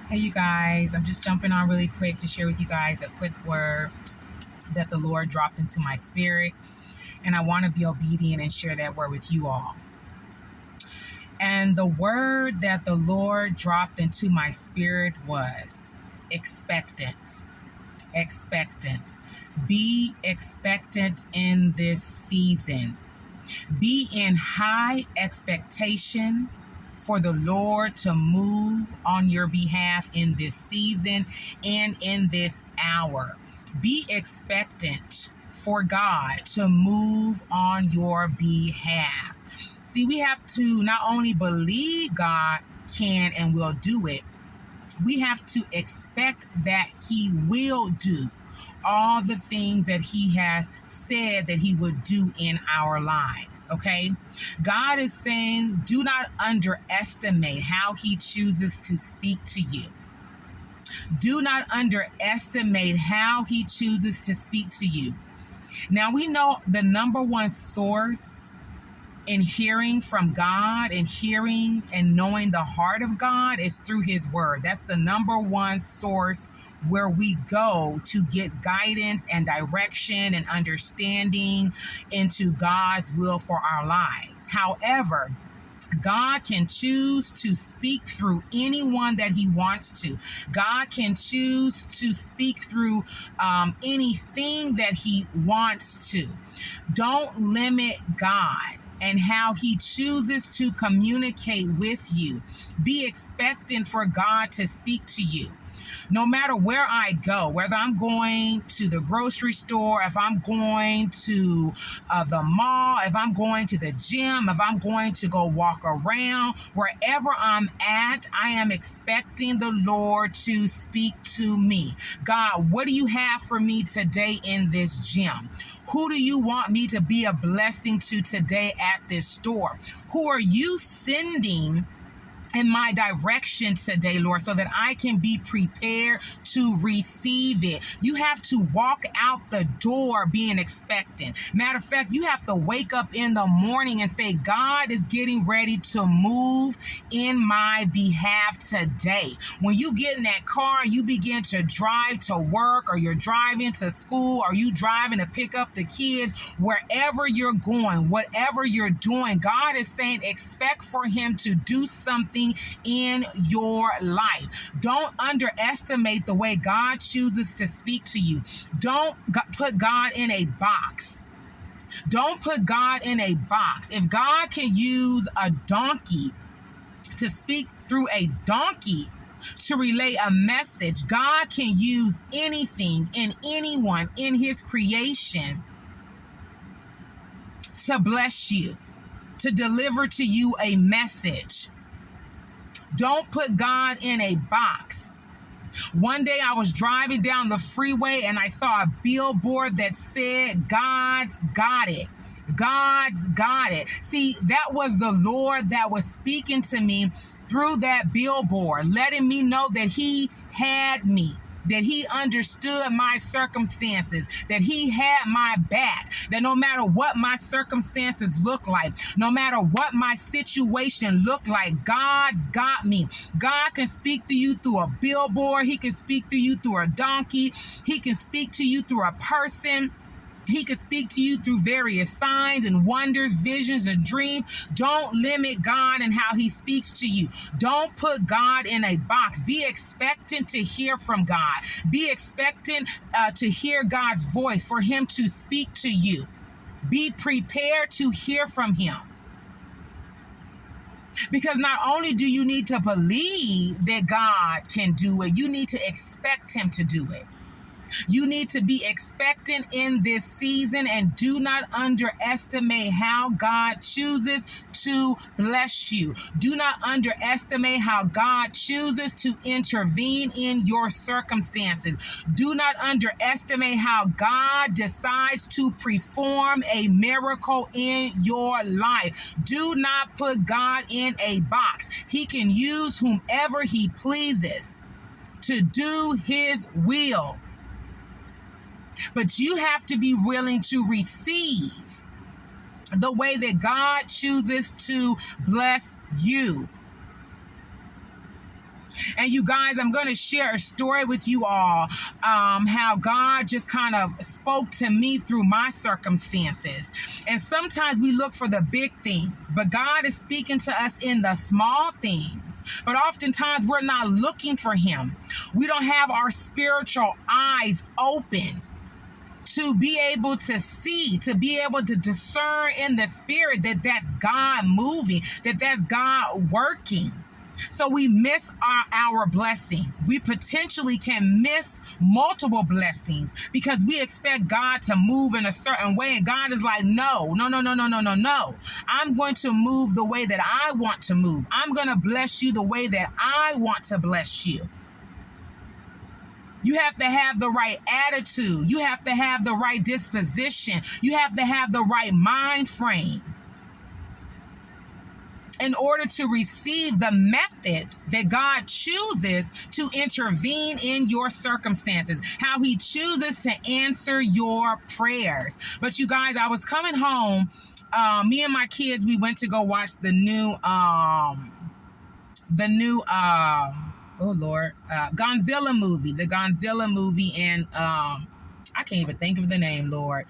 Hey, you guys, I'm just jumping on really quick to share with you guys a quick word that the Lord dropped into my spirit. And I want to be obedient and share that word with you all. And the word that the Lord dropped into my spirit was expectant. Expectant. Be expectant in this season. Be in high expectation for the Lord to move on your behalf in this season and in this hour. Be expectant for God to move on your behalf. See, we have to not only believe God can and will do it, we have to expect that He will do all the things that He has said that He would do in our lives, okay? God is saying, do not underestimate how He chooses to speak to you. Do not underestimate how He chooses to speak to you. Now, we know the number one source in hearing from God and hearing and knowing the heart of God is through His word. That's the number one source where we go to get guidance and direction and understanding into God's will for our lives. However, God can choose to speak through anyone that He wants to. God can choose to speak through anything that He wants to. Don't limit God and how He chooses to communicate with you. Be expectant for God to speak to you. No matter where I go, whether I'm going to the grocery store, if I'm going to the mall, if I'm going to the gym, if I'm going to go walk around, wherever I'm at, I am expecting the Lord to speak to me. God, what do you have for me today in this gym? Who do you want me to be a blessing to today at this store? Who are you sending in my direction today, Lord, so that I can be prepared to receive it? You have to walk out the door being expectant. Matter of fact, you have to wake up in the morning and say, God is getting ready to move in my behalf today. When you get in that car and you begin to drive to work, or you're driving to school, or you driving to pick up the kids, wherever you're going, whatever you're doing, God is saying, expect for Him to do something in your life. Don't underestimate the way God chooses to speak to you. Don't put God in a box. Don't put God in a box. If God can use a donkey to speak through a donkey to relay a message, God can use anything and anyone in His creation to bless you, to deliver to you a message. Don't put God in a box. One day I was driving down the freeway and I saw a billboard that said, God's got it. God's got it. See, that was the Lord that was speaking to me through that billboard, letting me know that He had me, that He understood my circumstances, that He had my back, that no matter what my circumstances look like, no matter what my situation look like, God's got me. God can speak to you through a billboard. He can speak to you through a donkey. He can speak to you through a person. He can speak to you through various signs and wonders, visions and dreams. Don't limit God and how He speaks to you. Don't put God in a box. Be expectant to hear from God. Be expectant to hear God's voice, for Him to speak to you. Be prepared to hear from Him. Because not only do you need to believe that God can do it, you need to expect Him to do it. You need to be expectant in this season, and do not underestimate how God chooses to bless you. Do not underestimate how God chooses to intervene in your circumstances. Do not underestimate how God decides to perform a miracle in your life. Do not put God in a box. He can use whomever He pleases to do His will. But you have to be willing to receive the way that God chooses to bless you. And you guys, I'm going to share a story with you all, how God just kind of spoke to me through my circumstances. And sometimes we look for the big things, but God is speaking to us in the small things. But oftentimes we're not looking for him. We don't have our spiritual eyes open to be able to see, to be able to discern in the spirit that that's God moving, that that's God working. So we miss our blessing. We potentially can miss multiple blessings because we expect God to move in a certain way. And God is like, no. I'm going to move the way that I want to move. I'm going to bless you the way that I want to bless you. You have to have the right attitude. You have to have the right disposition. You have to have the right mind frame in order to receive the method that God chooses to intervene in your circumstances, how he chooses to answer your prayers. But you guys, I was coming home, me and my kids, we went to go watch the new Godzilla movie, and I can't even think of the name, Lord.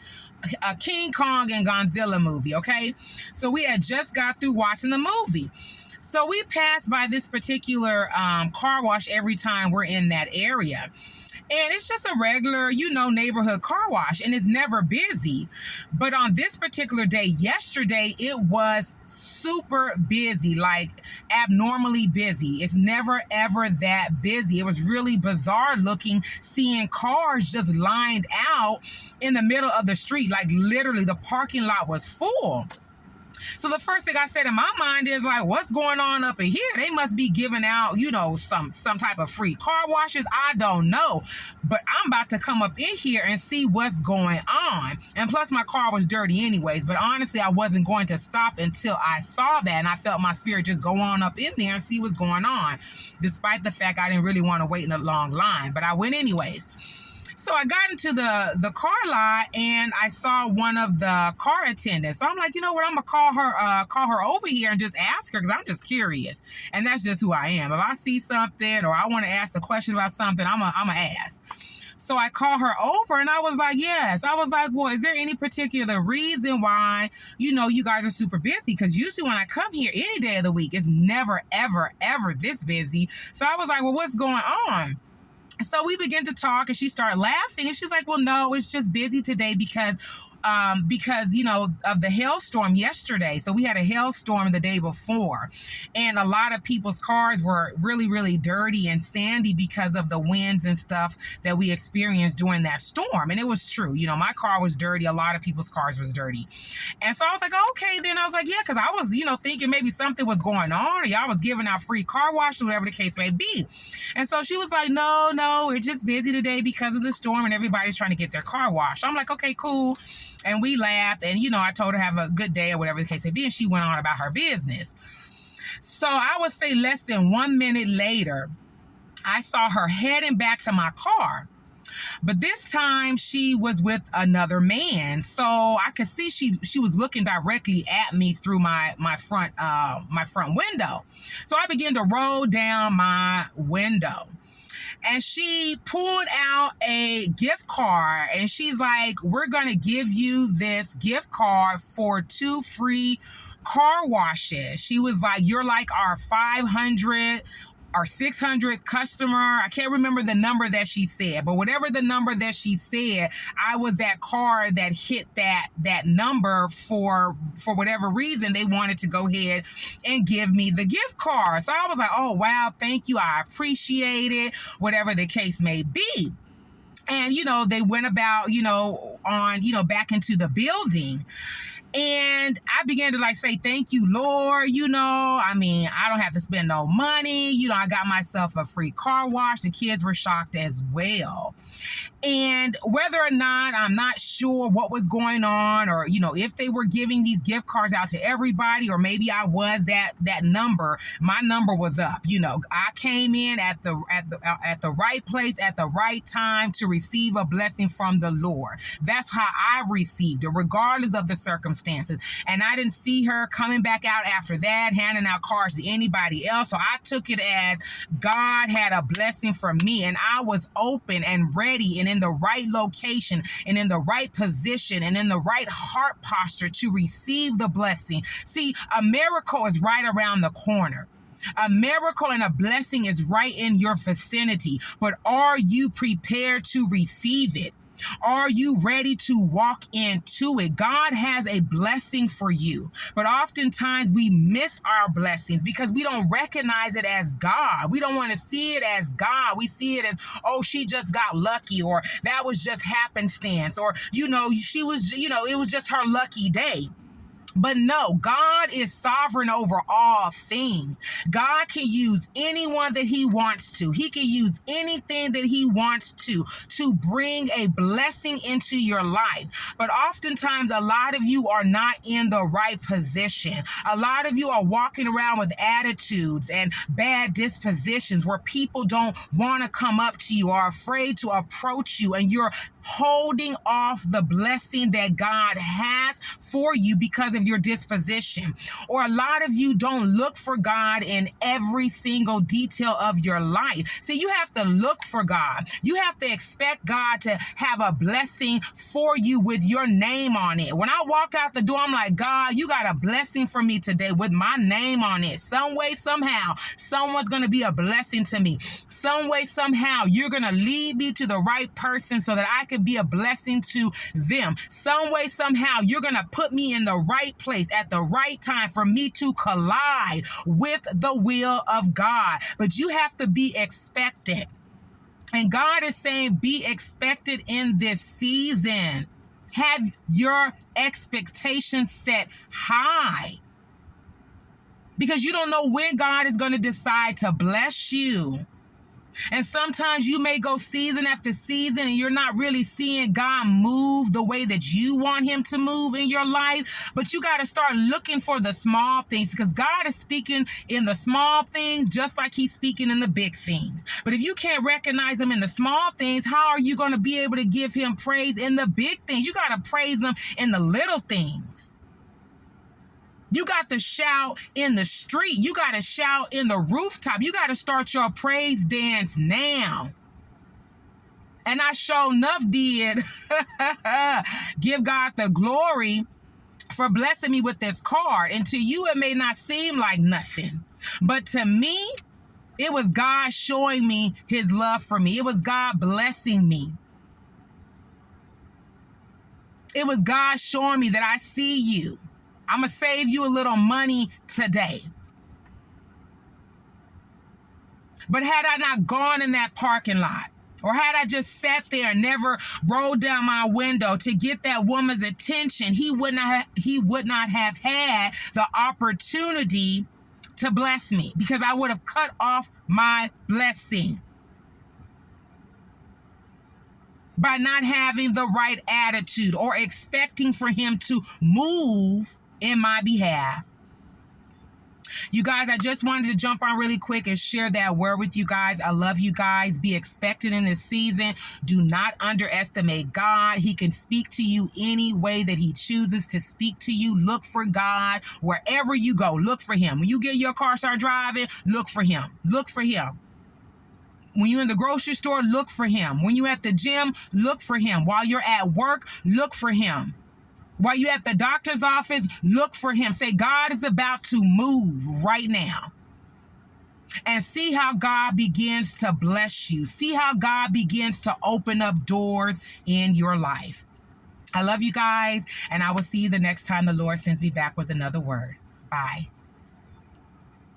King Kong and Godzilla movie, okay? So we had just got through watching the movie. So we pass by this particular car wash every time we're in that area. And it's just a regular, neighborhood car wash, and it's never busy. But on this particular day, yesterday, it was super busy, like abnormally busy. It's never, ever that busy. It was really bizarre looking, seeing cars just lined out in the middle of the street. Like literally the parking lot was full. So the first thing I said in my mind is like, what's going on up in here? They must be giving out, some type of free car washes. I don't know. But I'm about to come up in here and see what's going on. And plus my car was dirty anyways. But honestly, I wasn't going to stop until I saw that. And I felt my spirit just go on up in there and see what's going on. Despite the fact I didn't really want to wait in a long line. But I went anyways. So I got into the car lot and I saw one of the car attendants. So I'm like, you know what? I'm gonna call her over here and just ask her because I'm just curious. And that's just who I am. If I see something or I want to ask a question about something, I'm gonna ask. So I call her over and I was like, yes. I was like, well, is there any particular reason why, you guys are super busy? Because usually when I come here any day of the week, it's never, ever, ever this busy. So I was like, well, what's going on? So we began to talk and she started laughing and she's like, well, no, it's just busy today because of the hailstorm yesterday. So we had a hailstorm the day before and a lot of people's cars were really, really dirty and sandy because of the winds and stuff that we experienced during that storm. And it was true. My car was dirty. A lot of people's cars was dirty. And so I was like, okay, then I was like, yeah, because I was, thinking maybe something was going on or y'all was giving out free car wash or whatever the case may be. And so she was like, no, we're just busy today because of the storm and everybody's trying to get their car washed. I'm like, okay, cool. And we laughed and, I told her have a good day or whatever the case may be. And she went on about her business. So I would say less than 1 minute later, I saw her heading back to my car. But this time she was with another man. So I could see she was looking directly at me through my front window. So I began to roll down my window. And she pulled out a gift card and she's like, we're going to give you this gift card for 2 free car washes. She was like, you're like our 500 or 600 customer. I can't remember the number that she said, but whatever the number that she said, I was that card that hit that number for whatever reason they wanted to go ahead and give me the gift card. So I was like, oh, wow, thank you. I appreciate it, whatever the case may be. And, they went about, on, back into the building. And I began to say, thank you, Lord. I don't have to spend no money. I got myself a free car wash. The kids were shocked as well. And whether or not, I'm not sure what was going on or, if they were giving these gift cards out to everybody, or maybe I was that number, my number was up. I came in at the right place at the right time to receive a blessing from the Lord. That's how I received it, regardless of the circumstance. circumstances. And I didn't see her coming back out after that, handing out cards to anybody else. So I took it as God had a blessing for me, and I was open and ready and in the right location and in the right position and in the right heart posture to receive the blessing. See, a miracle is right around the corner. A miracle and a blessing is right in your vicinity, but are you prepared to receive it? Are you ready to walk into it? God has a blessing for you, but oftentimes we miss our blessings because we don't recognize it as God. We don't want to see it as God. We see it as, oh, she just got lucky, or that was just happenstance, or, she was, it was just her lucky day. But no, God is sovereign over all things. God can use anyone that he wants to. He can use anything that he wants to bring a blessing into your life. But oftentimes, a lot of you are not in the right position. A lot of you are walking around with attitudes and bad dispositions where people don't want to come up to you, are afraid to approach you, and you're holding off the blessing that God has for you because of your disposition. Or a lot of you don't look for God in every single detail of your life. See, you have to look for God. You have to expect God to have a blessing for you with your name on it. When I walk out the door, I'm like, God, you got a blessing for me today with my name on it. Some way, somehow, someone's going to be a blessing to me. Some way, somehow, you're going to lead me to the right person so that I can be a blessing to them. Some way, somehow, you're going to put me in the right place at the right time for me to collide with the will of God. But you have to be expectant. And God is saying, be expected in this season. Have your expectations set high. Because you don't know when God is going to decide to bless you. And sometimes you may go season after season and you're not really seeing God move the way that you want him to move in your life. But you got to start looking for the small things, because God is speaking in the small things just like he's speaking in the big things. But if you can't recognize him in the small things, how are you going to be able to give him praise in the big things? You got to praise him in the little things. You got to shout in the street. You got to shout in the rooftop. You got to start your praise dance now. And I sure enough did give God the glory for blessing me with this card. And to you, it may not seem like nothing. But to me, it was God showing me his love for me. It was God blessing me. It was God showing me that I see you. I'm going to save you a little money today. But had I not gone in that parking lot, or had I just sat there and never rolled down my window to get that woman's attention, he would not have had the opportunity to bless me, because I would have cut off my blessing by not having the right attitude or expecting for him to move in my behalf. You guys, I just wanted to jump on really quick and share that word with you guys. I love you guys. Be expectant in this season. Do not underestimate God. He can speak to you any way that he chooses to speak to you. Look for God wherever you go. Look for him. When you get in your car, start driving, look for him. Look for him. When you're in the grocery store, look for him. When you're at the gym, look for him. While you're at work, look for him. While you're at the doctor's office, look for him. Say, God is about to move right now. And see how God begins to bless you. See how God begins to open up doors in your life. I love you guys, and I will see you the next time the Lord sends me back with another word. Bye.